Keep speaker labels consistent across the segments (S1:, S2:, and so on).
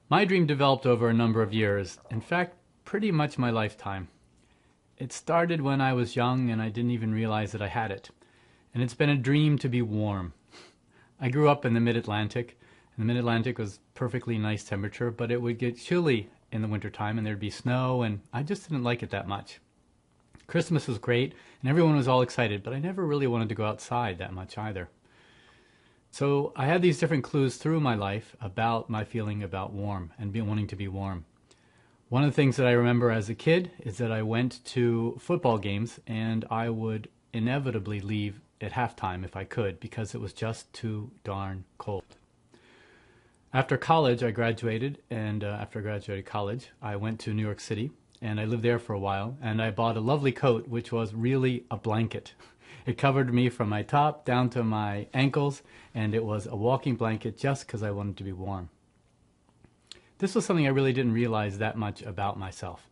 S1: My dream developed over a number of years, in fact, pretty much my lifetime. It started when I was young and I didn't even realize that I had it. And it's been a dream to be warm. I grew up in the mid-Atlantic, and the mid-Atlantic was perfectly nice temperature, but it would get chilly in the wintertime and there'd be snow, and I just didn't like it that much. Christmas was great, and everyone was all excited, but I never really wanted to go outside that much either. So I had these different clues through my life about my feeling about warm and wanting to be warm. One of the things that I remember as a kid is that I went to football games and I would inevitably leave at halftime if I could because it was just too darn cold. After college, I graduated, and after I graduated college, I went to New York City and I lived there for a while, and I bought a lovely coat which was really a blanket. It covered me from my top down to my ankles, and it was a walking blanket just because I wanted to be warm. This was something I really didn't realize that much about myself.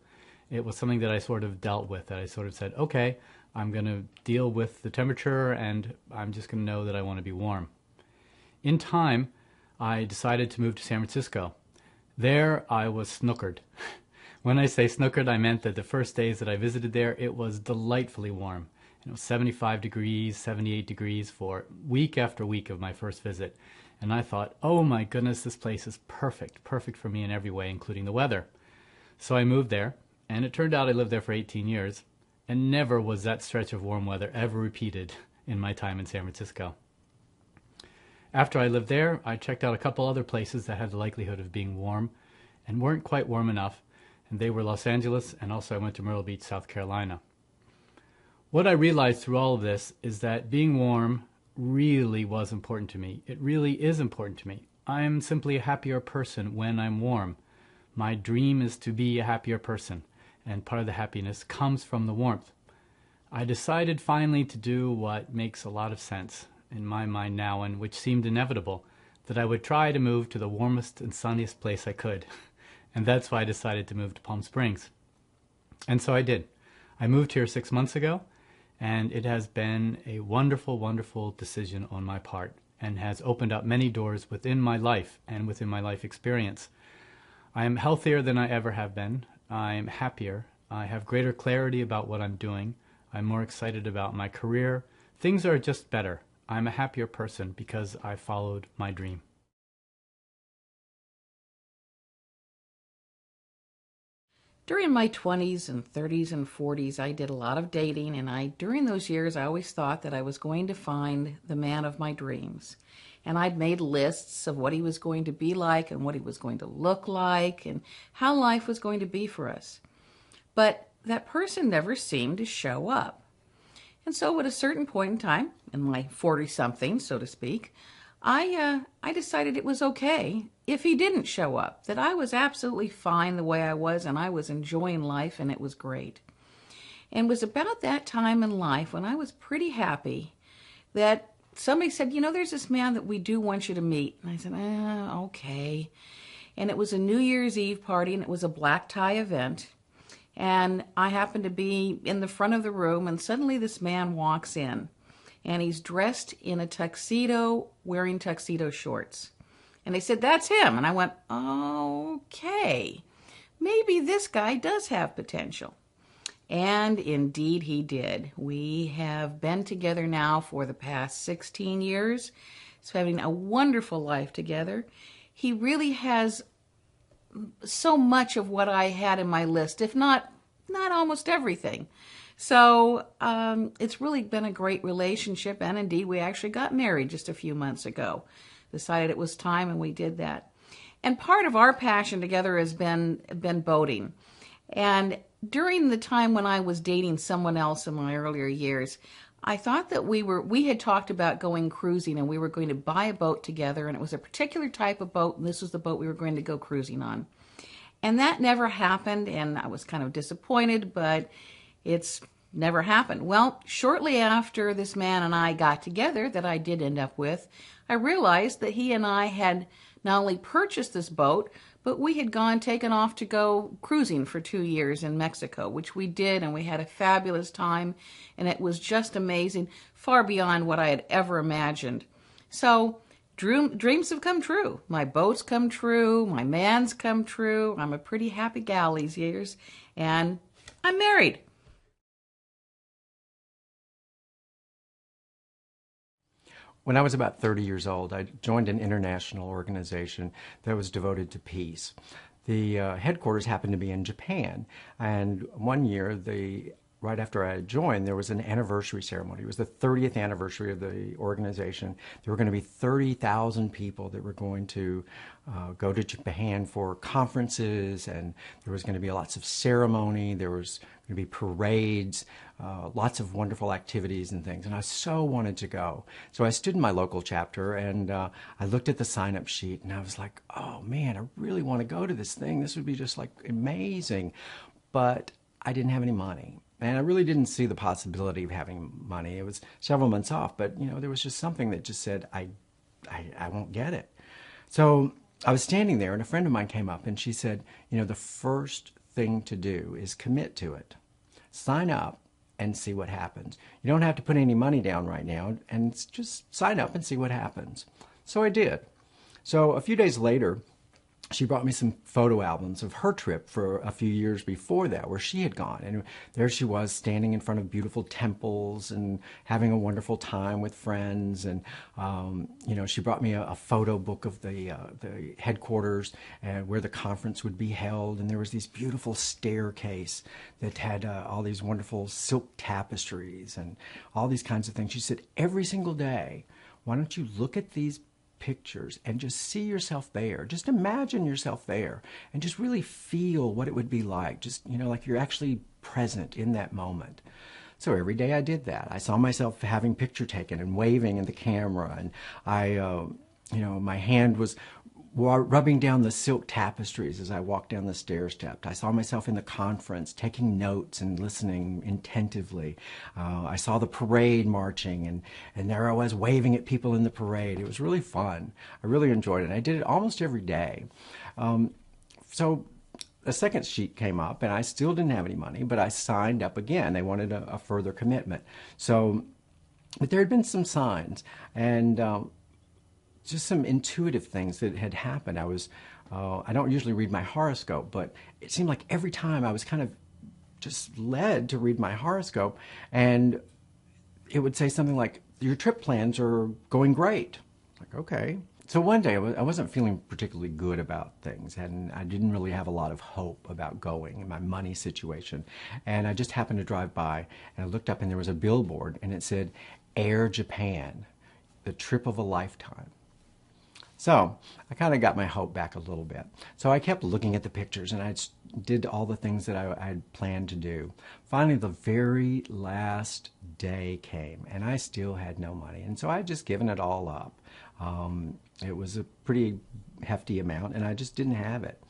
S1: It was something that I sort of dealt with, that I sort of said, okay, I'm going to deal with the temperature and I'm just going to know that I want to be warm. In time, I decided to move to San Francisco. There, I was snookered. When I say snookered, I meant that the first days that I visited there, it was delightfully warm. It was 75 degrees, 78 degrees for week after week of my first visit. And I thought, oh my goodness, this place is perfect for me in every way, including the weather. So I moved there, and it turned out I lived there for 18 years, and never was that stretch of warm weather ever repeated in my time in San Francisco. After I lived there, I checked out a couple other places that had the likelihood of being warm and weren't quite warm enough, and they were Los Angeles, and also I went to Myrtle Beach, South Carolina. What I realized through all of this is that being warm really was important to me. It really is important to me. I'm simply a happier person when I'm warm. My dream is to be a happier person, and part of the happiness comes from the warmth. I decided finally to do what makes a lot of sense in my mind now, and which seemed inevitable, that I would try to move to the warmest and sunniest place I could. And that's why I decided to move to Palm Springs. And so I did. I moved here 6 months ago, and it has been a wonderful, wonderful decision on my part and has opened up many doors within my life and within my life experience. I am healthier than I ever have been. I am happier. I have greater clarity about what I'm doing. I'm more excited about my career. Things are just better. I'm a happier person because I followed my dream.
S2: During my 20s and 30s and 40s, I did a lot of dating, and during those years, I always thought that I was going to find the man of my dreams. And I'd made lists of what he was going to be like and what he was going to look like and how life was going to be for us. But that person never seemed to show up. And so at a certain point in time, in my 40-something, so to speak, I decided it was okay if he didn't show up, that I was absolutely fine the way I was and I was enjoying life and it was great. And it was about that time in life when I was pretty happy that somebody said, there's this man that we do want you to meet. And I said, okay. And it was a New Year's Eve party and it was a black tie event. And I happened to be in the front of the room and suddenly this man walks in. And he's dressed in a tuxedo, wearing tuxedo shorts. And they said, that's him. And I went, okay, maybe this guy does have potential. And indeed he did. We have been together now for the past 16 years. So having a wonderful life together. He really has so much of what I had in my list, if not almost everything. So it's really been a great relationship, and indeed we actually got married just a few months ago. Decided it was time, and we did that. And part of our passion together has been boating. And during the time when I was dating someone else in my earlier years, I thought that we had talked about going cruising, and we were going to buy a boat together, and it was a particular type of boat, and this was the boat we were going to go cruising on. And that never happened, and I was kind of disappointed, but it's never happened. Well, shortly after this man and I got together, that I did end up with, I realized that he and I had not only purchased this boat, but we had taken off to go cruising for 2 years in Mexico, which we did, and we had a fabulous time, and it was just amazing, far beyond what I had ever imagined. So dreams have come true. My boats come true. My man's come true. I'm a pretty happy gal these years. And I'm married.
S3: When I was about 30 years old, I joined an international organization that was devoted to peace. The headquarters happened to be in Japan, and one year, right after I had joined, there was an anniversary ceremony. It was the 30th anniversary of the organization. There were going to be 30,000 people that were going to go to Japan for conferences, and there was going to be lots of ceremony. There was going to be parades, lots of wonderful activities and things. And I so wanted to go. So I stood in my local chapter and I looked at the sign-up sheet and I was like, oh man, I really want to go to this thing. This would be just like amazing. But I didn't have any money. And I really didn't see the possibility of having money. It was several months off, but there was just something that just said, I won't get it. So I was standing there and a friend of mine came up and she said, the first thing to do is commit to it. Sign up and see what happens. You don't have to put any money down right now and just sign up and see what happens. So I did. So a few days later, she brought me some photo albums of her trip for a few years before that, where she had gone. And there she was standing in front of beautiful temples and having a wonderful time with friends. And, she brought me a photo book of the headquarters where the conference would be held. And there was this beautiful staircase that had all these wonderful silk tapestries and all these kinds of things. She said, every single day, why don't you look at these pictures and just see yourself there. Just imagine yourself there and just really feel what it would be like. Just, like you're actually present in that moment. So every day I did that. I saw myself having picture taken and waving in the camera. And my hand was rubbing down the silk tapestries as I walked down the stair steps. I saw myself in the conference taking notes and listening attentively. I saw the parade marching and there I was waving at people in the parade. It was really fun. I really enjoyed it. I did it almost every day. So a second sheet came up and I still didn't have any money, but I signed up again. They wanted a further commitment. But there had been some signs and just some intuitive things that had happened. I don't usually read my horoscope, but it seemed like every time I was kind of just led to read my horoscope, and it would say something like, your trip plans are going great. Like, okay. So one day I wasn't feeling particularly good about things, and I didn't really have a lot of hope about going in my money situation. And I just happened to drive by, and I looked up and there was a billboard, and it said, Air Japan, the trip of a lifetime. So I kind of got my hope back a little bit. So I kept looking at the pictures and I did all the things that I had planned to do. Finally, the very last day came and I still had no money. And so I had just given it all up. It was a pretty hefty amount and I just didn't have it.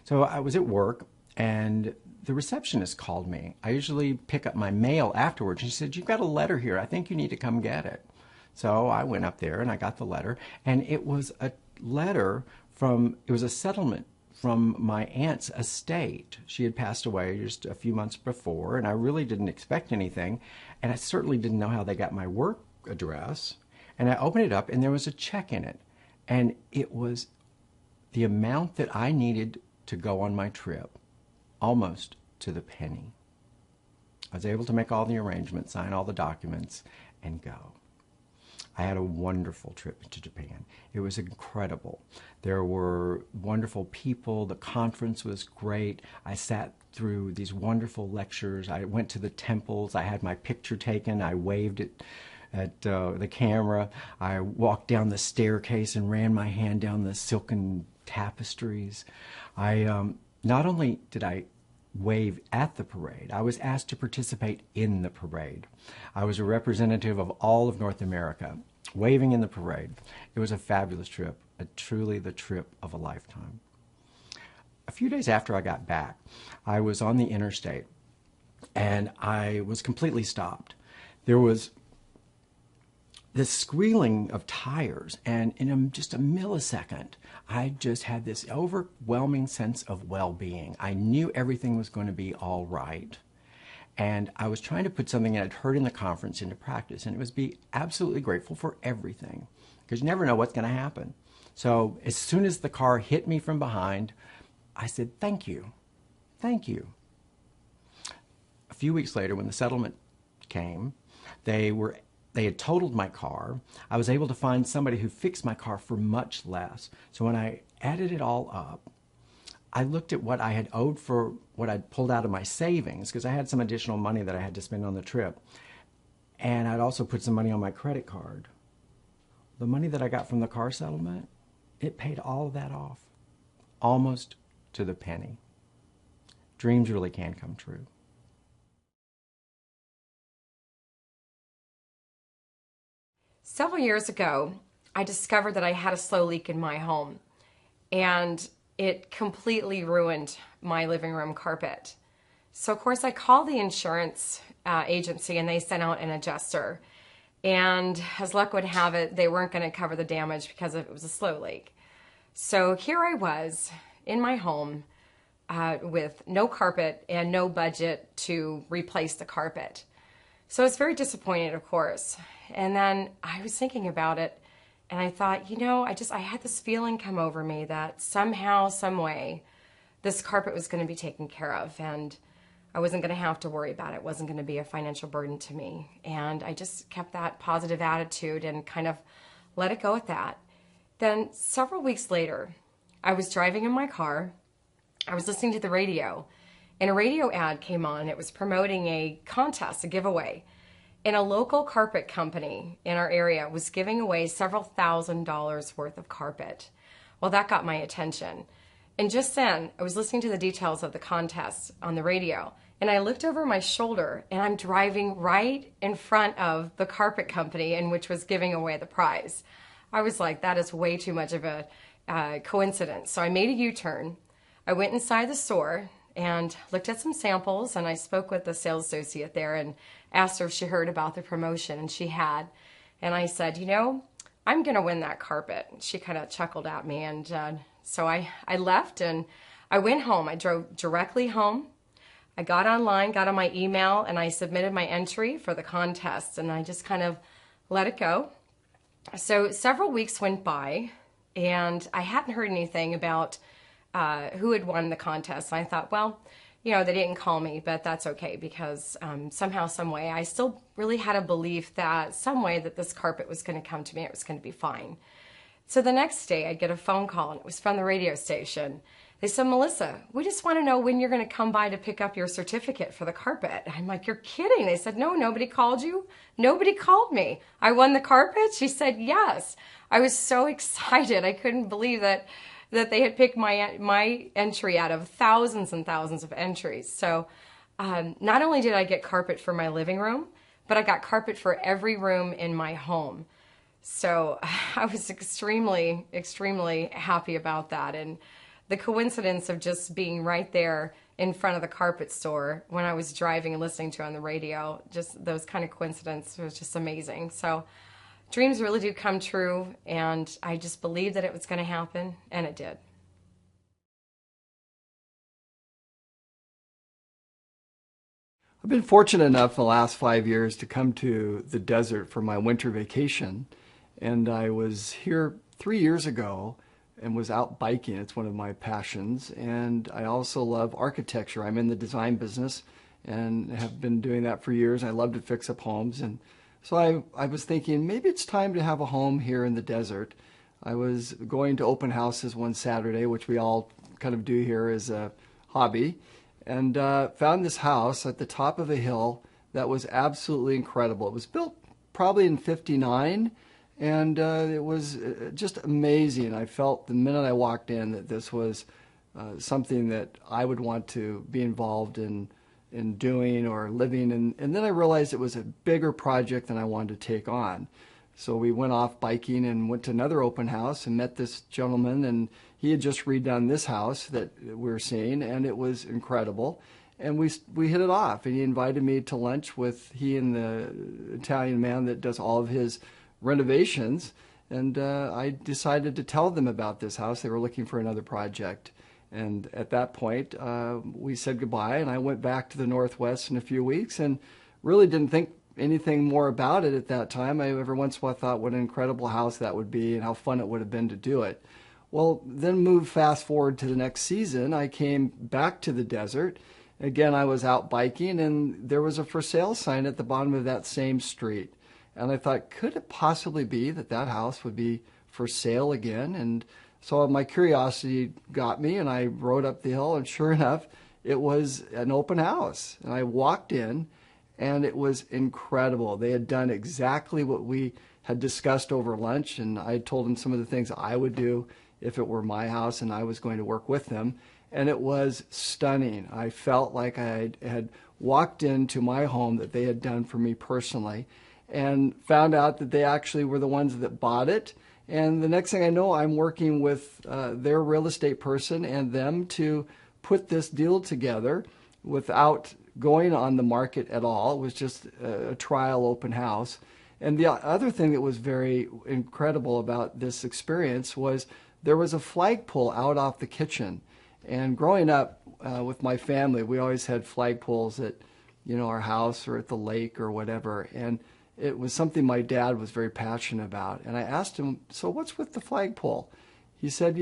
S3: So I was at work and the receptionist called me. I usually pick up my mail afterwards. She said, you've got a letter here. I think you need to come get it. So I went up there and I got the letter, and it was a letter it was a settlement from my aunt's estate. She had passed away just a few months before, and I really didn't expect anything, and I certainly didn't know how they got my work address. And I opened it up, and there was a check in it, and it was the amount that I needed to go on my trip, almost to the penny. I was able to make all the arrangements, sign all the documents, and go. I had a wonderful trip to Japan. It was incredible. There were wonderful people. The conference was great. I sat through these wonderful lectures. I went to the temples. I had my picture taken. I waved at the camera. I walked down the staircase and ran my hand down the silken tapestries. Not only did I wave at the parade, I was asked to participate in the parade. I was a representative of all of North America, waving in the parade. It was a fabulous trip, truly the trip of a lifetime. A few days after I got back, I was on the interstate and I was completely stopped. There was this squealing of tires, and in just a millisecond, I just had this overwhelming sense of well-being. I knew everything was going to be all right. And I was trying to put something I'd heard in the conference into practice, and it was be absolutely grateful for everything, because you never know what's going to happen. So as soon as the car hit me from behind, I said, thank you, thank you. A few weeks later, when the settlement came, they had totaled my car. I was able to find somebody who fixed my car for much less. So when I added it all up, I looked at what I had owed for what I'd pulled out of my savings, because I had some additional money that I had to spend on the trip. And I'd also put some money on my credit card. The money that I got from the car settlement, it paid all of that off, almost to the penny. Dreams really can come true.
S4: Several years ago, I discovered that I had a slow leak in my home, and it completely ruined my living room carpet. So, of course, I called the insurance agency, and they sent out an adjuster. And as luck would have it, they weren't going to cover the damage because it was a slow leak. So here I was in my home with no carpet and no budget to replace the carpet. So I was very disappointed, of course. And then I was thinking about it, and I thought, I had this feeling come over me that somehow, some way, this carpet was going to be taken care of, and I wasn't going to have to worry about it. It wasn't going to be a financial burden to me. And I just kept that positive attitude and kind of let it go at that. Then several weeks later, I was driving in my car. I was listening to the radio, and a radio ad came on. It was promoting a contest, a giveaway. And a local carpet company in our area was giving away several $1,000s worth of carpet. Well, that got my attention. And just then, I was listening to the details of the contest on the radio, and I looked over my shoulder, and I'm driving right in front of the carpet company in which was giving away the prize. I was like, that is way too much of a coincidence. So I made a U-turn. I went inside the store and looked at some samples, and I spoke with the sales associate there and asked her if she heard about the promotion, and she had. And I said, I'm going to win that carpet. She kind of chuckled at me, and so I left, and I went home. I drove directly home. I got online, got on my email, and I submitted my entry for the contest, and I just kind of let it go. So several weeks went by, and I hadn't heard anything about who had won the contest. And I thought, well, they didn't call me, but that's okay, because somehow, some way, I still really had a belief that some way that this carpet was going to come to me, it was going to be fine. So the next day, I'd get a phone call, and it was from the radio station. They said, Melissa, we just want to know when you're going to come by to pick up your certificate for the carpet. I'm like, you're kidding. They said, no, nobody called you. Nobody called me. I won the carpet? She said, yes. I was so excited. I couldn't believe that they had picked my entry out of thousands and thousands of entries. So not only did I get carpet for my living room, but I got carpet for every room in my home. So I was extremely, extremely happy about that. And the coincidence of just being right there in front of the carpet store when I was driving and listening to it on the radio, just those kind of coincidences was just amazing. So dreams really do come true, and I just believed that it was going to happen, and it did.
S5: I've been fortunate enough the last 5 years to come to the desert for my winter vacation, and I was here 3 years ago and was out biking. It's one of my passions, and I also love architecture. I'm in the design business and have been doing that for years. I love to fix up homes, and so I was thinking maybe it's time to have a home here in the desert. I was going to open houses one Saturday, which we all kind of do here as a hobby, and found this house at the top of a hill that was absolutely incredible. It was built probably in '59, and it was just amazing. I felt the minute I walked in that this was something that I would want to be involved in doing or living, and then I realized it was a bigger project than I wanted to take on. So we went off biking and went to another open house and met this gentleman, and he had just redone this house that we're seeing, and it was incredible. And we hit it off, and he invited me to lunch with he and the Italian man that does all of his renovations, and I decided to tell them about this house. They were looking for another project, And at that point, we said goodbye, and I went back to the Northwest in a few weeks and really didn't think anything more about it at that time. I every once in a while thought what an incredible house that would be and how fun it would have been to do it. Well, then move fast forward to the next season, I came back to the desert. Again, I was out biking, and there was a for sale sign at the bottom of that same street. And I thought, could it possibly be that that house would be for sale again? And so my curiosity got me, and I rode up the hill, and sure enough, it was an open house. And I walked in, and it was incredible. They had done exactly what we had discussed over lunch, and I told them some of the things I would do if it were my house and I was going to work with them. And it was stunning. I felt like I had walked into my home that they had done for me personally, and found out that they actually were the ones that bought it. And the next thing I know, I'm working with their real estate person and them to put this deal together without going on the market at all. It was just a trial open house. And the other thing that was very incredible about this experience was there was a flagpole out off the kitchen. And growing up with my family, we always had flagpoles at, our house or at the lake or whatever. And it was something my dad was very passionate about. And I asked him, so what's with the flagpole? He said,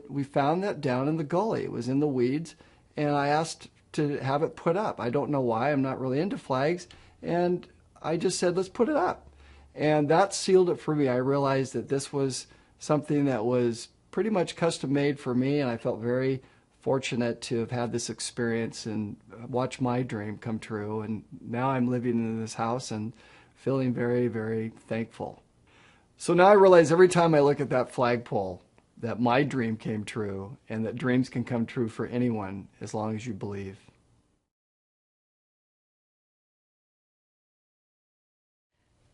S5: we found that down in the gully. It was in the weeds. And I asked to have it put up. I don't know why. I'm not really into flags. And I just said, let's put it up. And that sealed it for me. I realized that this was something that was pretty much custom made for me. And I felt very fortunate to have had this experience and watch my dream come true. And now I'm living in this house and feeling very, very thankful. So now I realize every time I look at that flagpole that my dream came true, and that dreams can come true for anyone as long as you believe.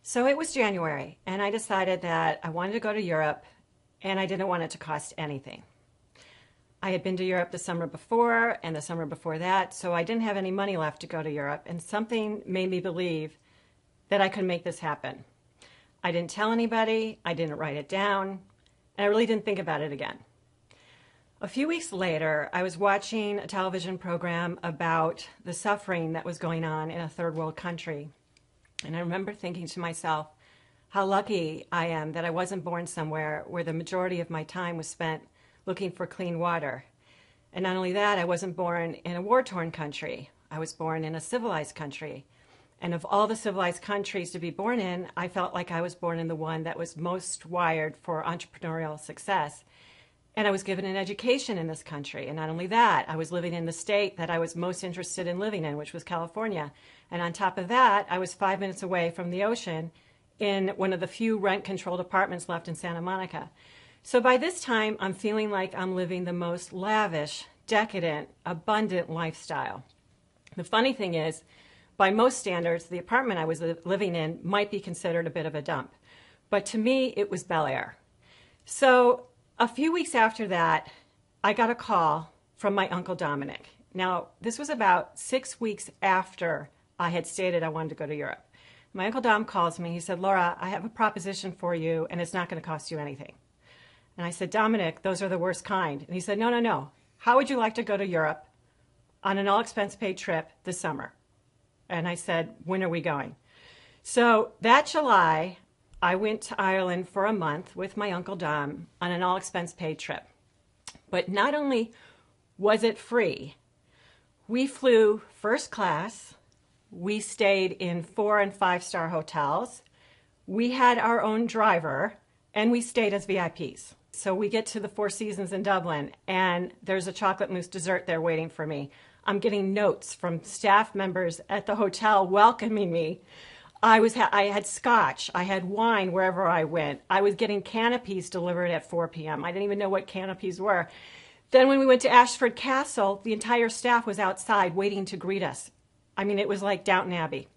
S6: So it was January, and I decided that I wanted to go to Europe, and I didn't want it to cost anything. I had been to Europe the summer before and the summer before that, so I didn't have any money left to go to Europe, and something made me believe that I could make this happen. I didn't tell anybody, I didn't write it down, and I really didn't think about it again. A few weeks later, I was watching a television program about the suffering that was going on in a third world country. And I remember thinking to myself, how lucky I am that I wasn't born somewhere where the majority of my time was spent looking for clean water. And not only that, I wasn't born in a war-torn country. I was born in a civilized country. And of all the civilized countries to be born in, I felt like I was born in the one that was most wired for entrepreneurial success. And I was given an education in this country. And not only that, I was living in the state that I was most interested in living in, which was California. And on top of that, I was 5 minutes away from the ocean in one of the few rent-controlled apartments left in Santa Monica. So by this time, I'm feeling like I'm living the most lavish, decadent, abundant lifestyle. The funny thing is, by most standards, the apartment I was living in might be considered a bit of a dump. But to me, it was Bel Air. So a few weeks after that, I got a call from my Uncle Dominic. Now, this was about 6 weeks after I had stated I wanted to go to Europe. My Uncle Dom calls me. He said, Laura, I have a proposition for you, and it's not going to cost you anything. And I said, Dominic, those are the worst kind. And he said, no, no, no. How would you like to go to Europe on an all-expense-paid trip this summer? And I said, when are we going? So that July, I went to Ireland for a month with my Uncle Dom on an all-expense-paid trip. But not only was it free, we flew first class, we stayed in 4- and 5-star hotels, we had our own driver, and we stayed as VIPs. So we get to the Four Seasons in Dublin, and there's a chocolate mousse dessert there waiting for me. I'm getting notes from staff members at the hotel welcoming me. I had scotch. I had wine wherever I went. I was getting canapes delivered at 4 p.m. I didn't even know what canapes were. Then when we went to Ashford Castle, the entire staff was outside waiting to greet us. I mean, it was like Downton Abbey.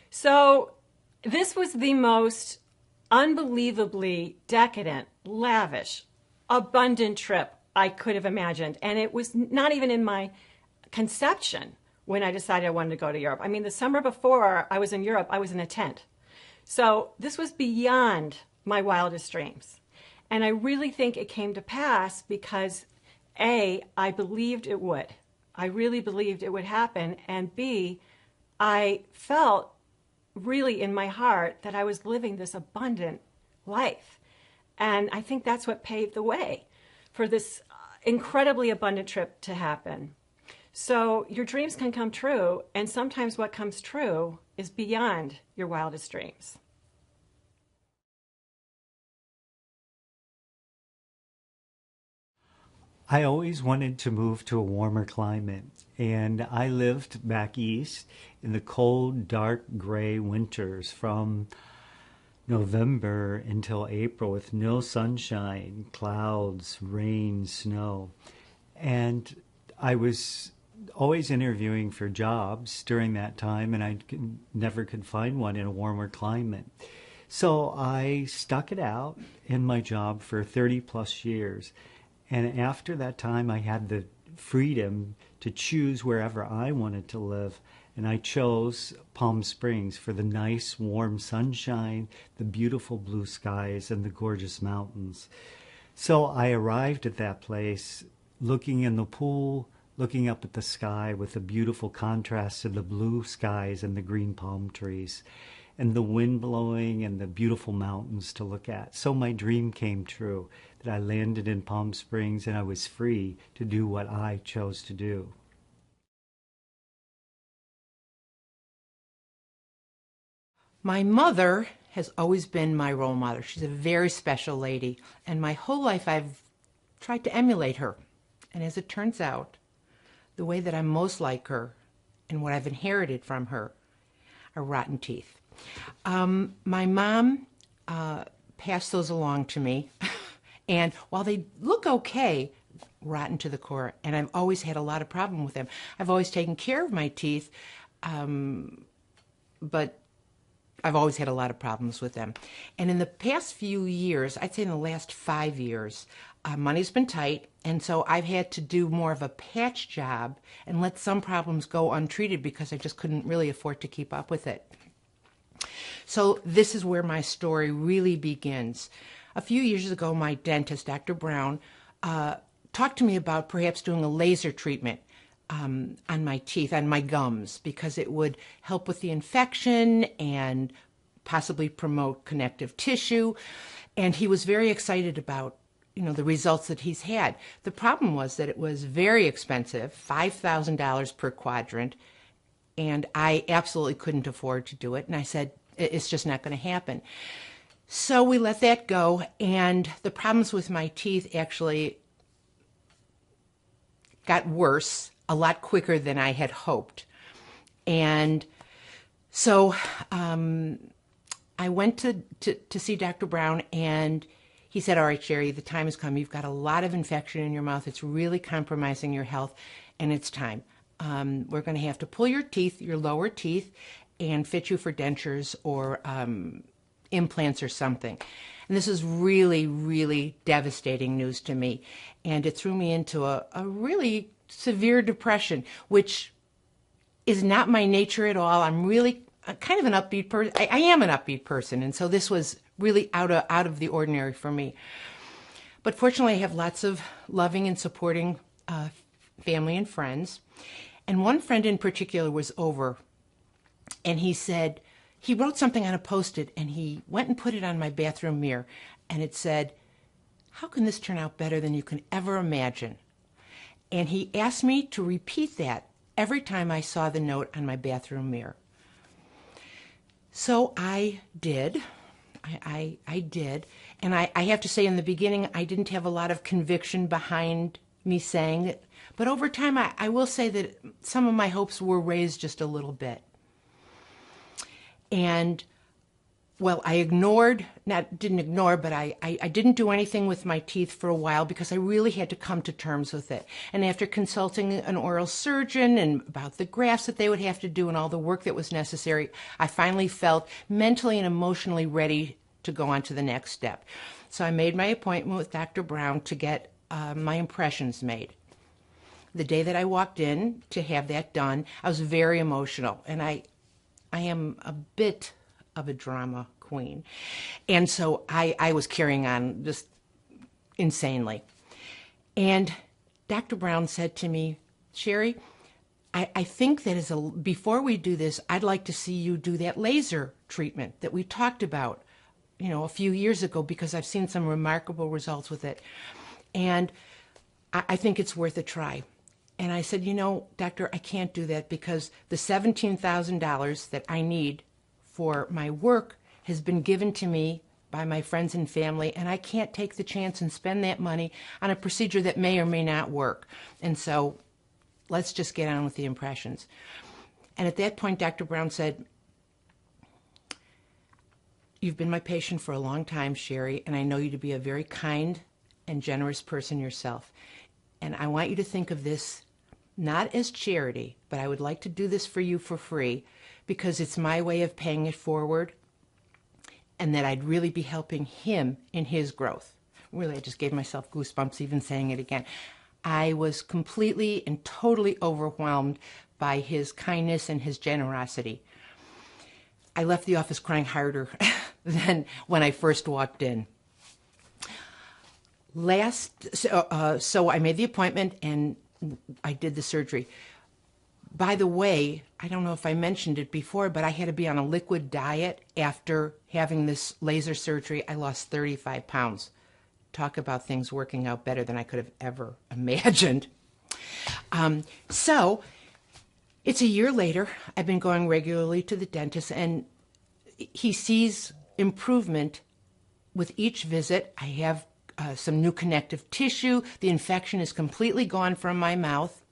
S6: So this was the most unbelievably decadent, lavish, abundant trip I could have imagined. And it was not even in my conception when I decided I wanted to go to Europe. I mean, the summer before I was in Europe, I was in a tent. So this was beyond my wildest dreams. And I really think it came to pass because A, I believed it would. I really believed it would happen. And B, I felt really in my heart that I was living this abundant life. And I think that's what paved the way for this incredibly abundant trip to happen. So your dreams can come true, and sometimes what comes true is beyond your wildest dreams.
S7: I always wanted to move to a warmer climate, and I lived back east in the cold, dark, gray winters from November until April with no sunshine, clouds, rain, snow. And I was always interviewing for jobs during that time, and never could find one in a warmer climate. So I stuck it out in my job for 30 plus years. And after that time, I had the freedom to choose wherever I wanted to live. And I chose Palm Springs for the nice, warm sunshine, the beautiful blue skies, and the gorgeous mountains. So I arrived at that place looking in the pool, looking up at the sky with a beautiful contrast to the blue skies and the green palm trees, and the wind blowing and the beautiful mountains to look at. So my dream came true, that I landed in Palm Springs and I was free to do what I chose to do.
S2: My mother has always been my role model. She's a very special lady, and my whole life I've tried to emulate her. And as it turns out, the way that I'm most like her and what I've inherited from her are rotten teeth. My mom passed those along to me, and while they look okay, rotten to the core, and I've always had a lot of problem with them. I've always taken care of my teeth, but I've always had a lot of problems with them. And in the past few years, I'd say in the last 5 years, money's been tight, and so I've had to do more of a patch job and let some problems go untreated because I just couldn't really afford to keep up with it. So this is where my story really begins. A few years ago, my dentist, Dr. Brown, talked to me about perhaps doing a laser treatment on my teeth, on my gums, because it would help with the infection and possibly promote connective tissue. And he was very excited about, the results that he's had. The problem was that it was very expensive, $5,000 per quadrant, and I absolutely couldn't afford to do it. And I said, it's just not going to happen. So we let that go, and the problems with my teeth actually got worse a lot quicker than I had hoped. And so I went to see Dr. Brown, and he said, all right, Sherry, the time has come. You've got a lot of infection in your mouth. It's really compromising your health, and it's time. We're going to have to pull your teeth, your lower teeth, and fit you for dentures or implants or something. And this is really, really devastating news to me. And it threw me into a really severe depression, which is not my nature at all. I'm really kind of an upbeat person. I am an upbeat person. And so this was really out of the ordinary for me. But fortunately, I have lots of loving and supporting family and friends. And one friend in particular was over, and he said, he wrote something on a Post-it, and he went and put it on my bathroom mirror, and it said, how can this turn out better than you can ever imagine? And he asked me to repeat that every time I saw the note on my bathroom mirror. So I did. I did. And I have to say, in the beginning, I didn't have a lot of conviction behind me saying it. But over time, I will say that some of my hopes were raised just a little bit. And, well, I didn't ignore, but I didn't do anything with my teeth for a while because I really had to come to terms with it. And after consulting an oral surgeon and about the grafts that they would have to do and all the work that was necessary, I finally felt mentally and emotionally ready to go on to the next step. So I made my appointment with Dr. Brown to get my impressions made. The day that I walked in to have that done, I was very emotional, and I am a bit of a drama queen. And so I was carrying on just insanely. And
S8: Dr. Brown said to me, Sherry, I think that before we do this, I'd like to see you do that laser treatment that we talked about, a few years ago, because I've seen some remarkable results with it. And I think it's worth a try. And I said, doctor, I can't do that because the $17,000 that I need for my work has been given to me by my friends and family, and I can't take the chance and spend that money on a procedure that may or may not work. And so let's just get on with the impressions. And at that point, Dr. Brown said, you've been my patient for a long time, Sherry, and I know you to be a very kind and generous person yourself. And I want you to think of this not as charity, but I would like to do this for you for free because it's my way of paying it forward and that I'd really be helping him in his growth. Really, I just gave myself goosebumps even saying it again. I was completely and totally overwhelmed by his kindness and his generosity. I left the office crying harder than when I first walked in. So I made the appointment and I did the surgery. By the way, I don't know if I mentioned it before, but I had to be on a liquid diet after having this laser surgery. I lost 35 pounds. Talk about things working out better than I could have ever imagined. So it's a year later. I've been going regularly to the dentist, and he sees improvement with each visit. I have some new connective tissue. The infection is completely gone from my mouth.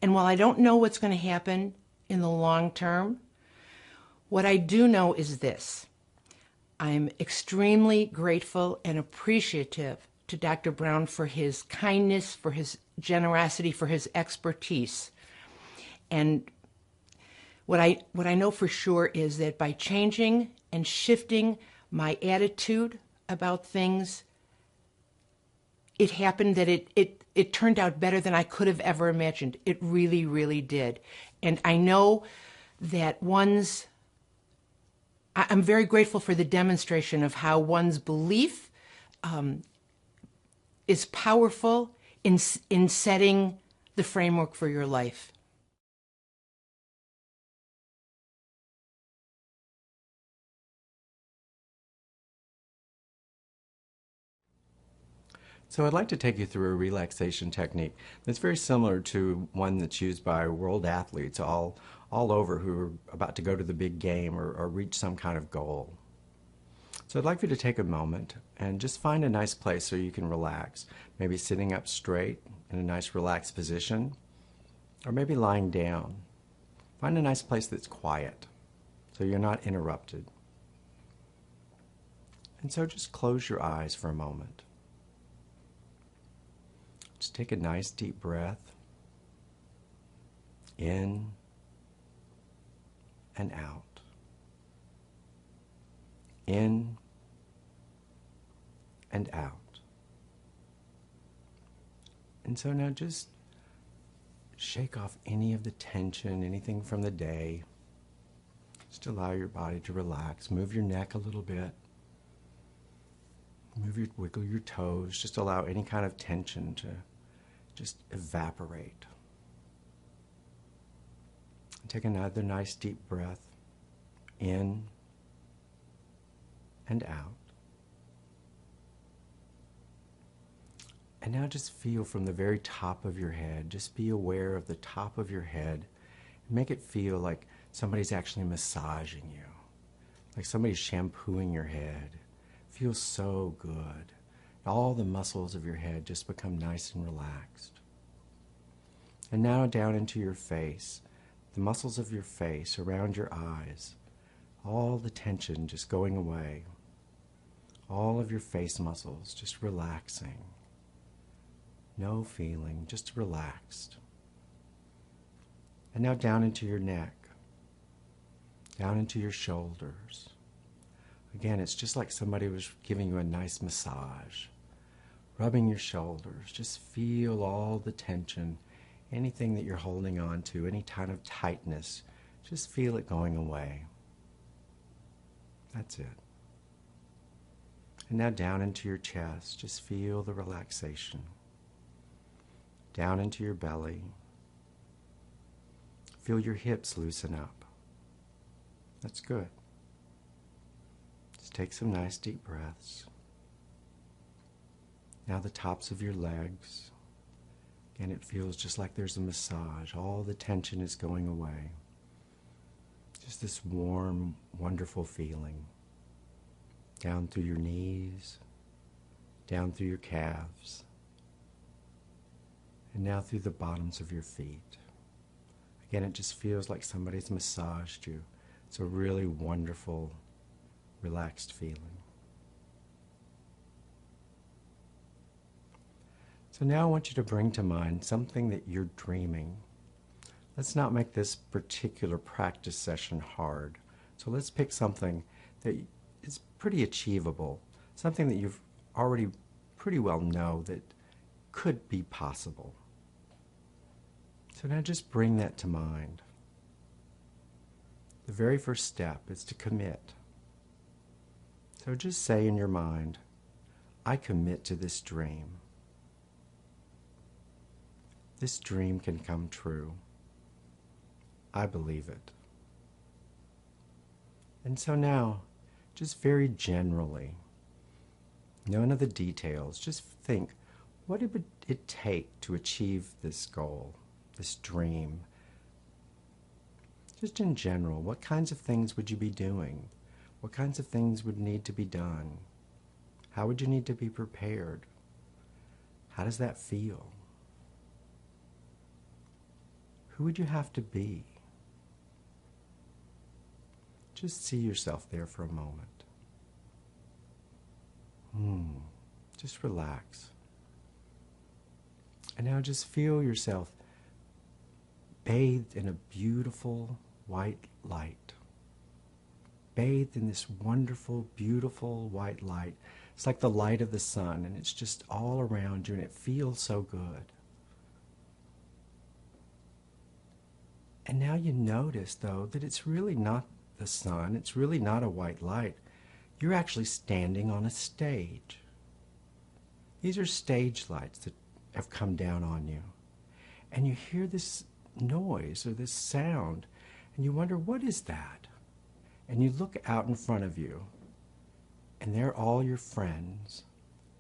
S8: And while I don't know what's going to happen in the long term, what I do know is this. I'm extremely grateful and appreciative to Dr. Brown for his kindness, for his generosity, for his expertise. And what I know for sure is that by changing and shifting my attitude about things, it happened that it turned out better than I could have ever imagined. It really, really did. And I know that I'm very grateful for the demonstration of how one's belief is powerful in setting the framework for your life.
S3: So I'd like to take you through a relaxation technique that's very similar to one that's used by world athletes all over who are about to go to the big game or reach some kind of goal. So I'd like for you to take a moment and just find a nice place so you can relax. Maybe sitting up straight in a nice relaxed position, or maybe lying down. Find a nice place that's quiet so you're not interrupted. And so just close your eyes for a moment. Just take a nice deep breath in and out. In and out. And so now just shake off any of the tension, anything from the day. Just allow your body to relax. Move your neck a little bit. Wiggle your toes. Just allow any kind of tension to just evaporate. Take another nice deep breath in and out. And now just feel from the very top of your head. Just be aware of the top of your head. And make it feel like somebody's actually massaging you. Like somebody's shampooing your head. Feels so good. All the muscles of your head just become nice and relaxed. And now down into your face. The muscles of your face, around your eyes. All the tension just going away. All of your face muscles just relaxing. No feeling, just relaxed. And now down into your neck. Down into your shoulders. Again, it's just like somebody was giving you a nice massage. Rubbing your shoulders. Just feel all the tension. Anything that you're holding on to, any kind of tightness, just feel it going away. That's it. And now down into your chest. Just feel the relaxation. down into your belly. Feel your hips loosen up. That's good. Just take some nice deep breaths. Now the tops of your legs. And it feels just like there's a massage. All the tension is going away. Just this warm, wonderful feeling. Down through your knees, down through your calves, and now through the bottoms of your feet. Again, it just feels like somebody's massaged you. It's a really wonderful, relaxed feeling. So now I want you to bring to mind something that you're dreaming. Let's not make this particular practice session hard. So let's pick something that is pretty achievable, something that you've already pretty well know that could be possible. So now just bring that to mind. The very first step is to commit. So just say in your mind, I commit to this dream. This dream can come true. I believe it. And so now, just very generally, none of the details, just think, what would it take to achieve this goal, this dream? Just in general, what kinds of things would you be doing? What kinds of things would need to be done? How would you need to be prepared? How does that feel? Who would you have to be? Just see yourself there for a moment. Just relax. And now just feel yourself bathed in a beautiful white light. Bathed in this wonderful, beautiful white light. It's like the light of the sun, and it's just all around you, and it feels so good. And now you notice, though, that it's really not the sun. It's really not a white light. You're actually standing on a stage. These are stage lights that have come down on you. And you hear this noise or this sound, and you wonder, what is that? And you look out in front of you, and they're all your friends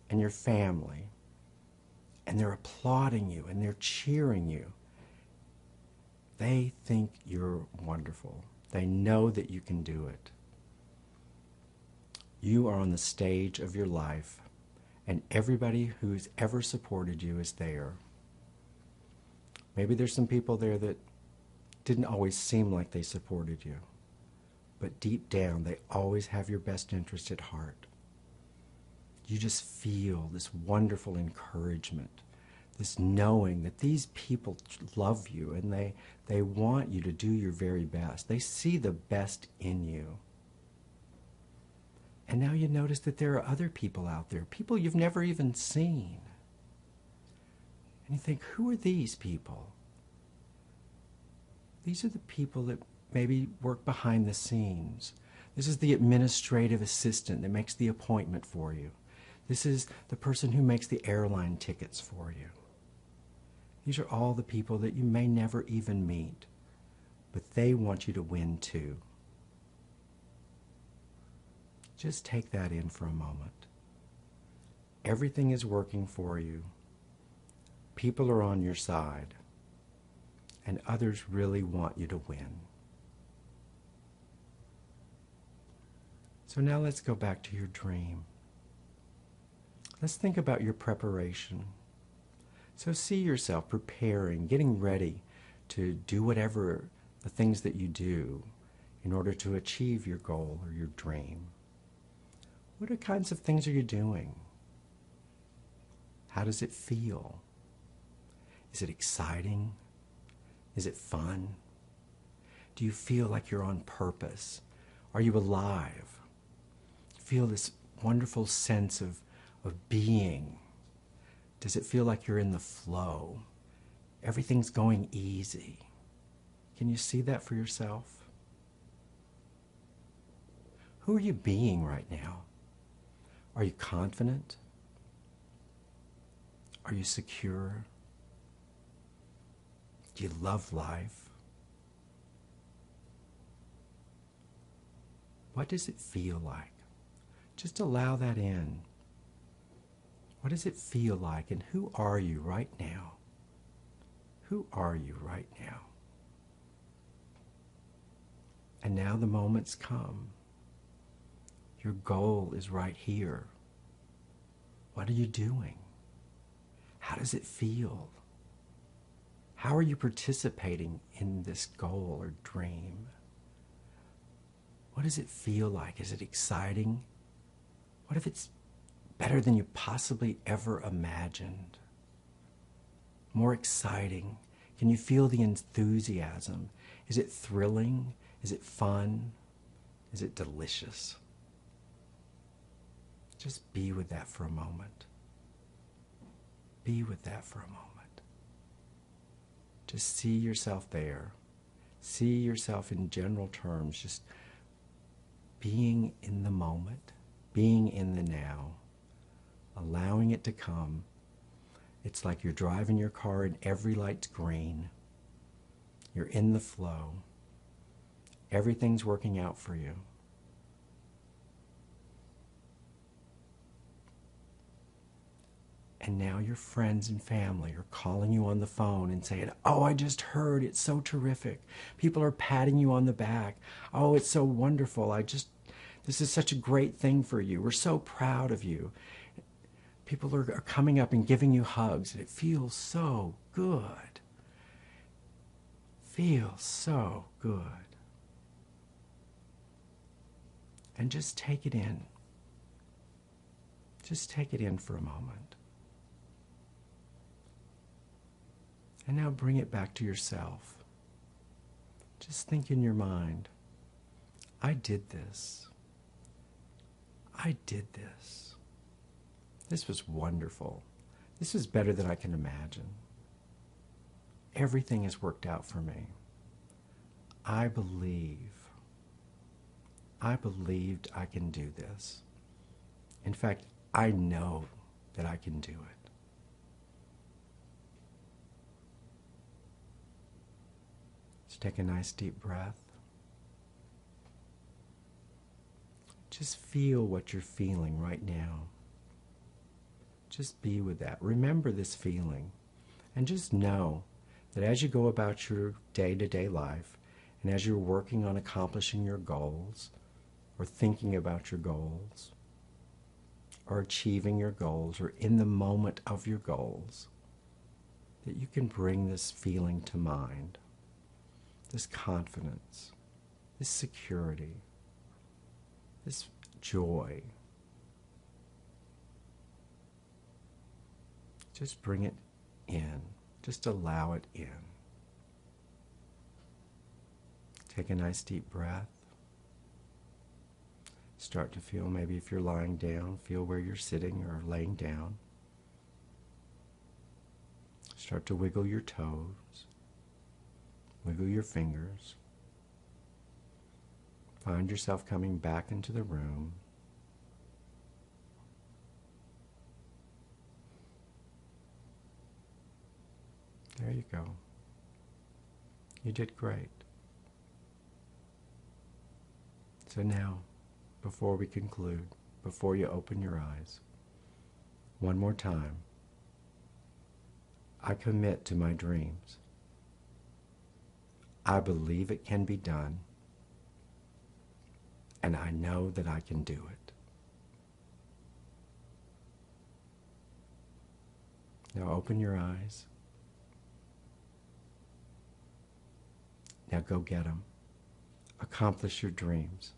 S3: and your family, and they're applauding you, and they're cheering you. They think you're wonderful. They know that you can do it. You are on the stage of your life, and everybody who's ever supported you is there. Maybe there's some people there that didn't always seem like they supported you, but deep down, they always have your best interest at heart. You just feel this wonderful encouragement, this knowing that these people love you, and they want you to do your very best. They see the best in you. And now you notice that there are other people out there, people you've never even seen. And you think, who are these people? These are the people that maybe work behind the scenes. This is the administrative assistant that makes the appointment for you. This is the person who makes the airline tickets for you. These are all the people that you may never even meet, but they want you to win too. Just take that in for a moment. Everything is working for you. People are on your side, and others really want you to win. So now let's go back to your dream. Let's think about your preparation. So see yourself preparing, getting ready to do whatever the things that you do in order to achieve your goal or your dream. What kinds of things are you doing? How does it feel? Is it exciting? Is it fun? Do you feel like you're on purpose? Are you alive? Feel this wonderful sense of being. Does it feel like you're in the flow? Everything's going easy. Can you see that for yourself? Who are you being right now? Are you confident? Are you secure? Do you love life? What does it feel like? Just allow that in. What does it feel like, and who are you right now? Who are you right now? And now the moment's come. Your goal is right here. What are you doing? How does it feel? How are you participating in this goal or dream? What does it feel like? Is it exciting? What if it's better than you possibly ever imagined? More exciting? Can you feel the enthusiasm? Is it thrilling? Is it fun? Is it delicious? Just be with that for a moment. Be with that for a moment. Just see yourself there. See yourself in general terms, just being in the moment, being in the now, allowing it to come. It's like you're driving your car and every light's green. You're in the flow. Everything's working out for you. And now your friends and family are calling you on the phone and saying, oh, I just heard, it's so terrific. People are patting you on the back. Oh, it's so wonderful. This is such a great thing for you. We're so proud of you. People are coming up and giving you hugs, and it feels so good. Feels so good. And just take it in. Just take it in for a moment. And now bring it back to yourself. Just think in your mind, I did this. I did this. This was wonderful. This is better than I can imagine. Everything has worked out for me. I believed I can do this. In fact, I know that I can do it. Just take a nice deep breath. Just feel what you're feeling right now. Just be with that. Remember this feeling. And just know that as you go about your day-to-day life, and as you're working on accomplishing your goals, or thinking about your goals, or achieving your goals, or in the moment of your goals, that you can bring this feeling to mind, this confidence, this security, this joy. Just bring it in. Just allow it in. Take a nice deep breath. Start to feel, maybe if you're lying down, feel where you're sitting or laying down. Start to wiggle your toes. Wiggle your fingers. Find yourself coming back into the room. There you go. You did great. So now, before we conclude, before you open your eyes, one more time, I commit to my dreams. I believe it can be done, and I know that I can do it. Now open your eyes. Now go get them. Accomplish your dreams.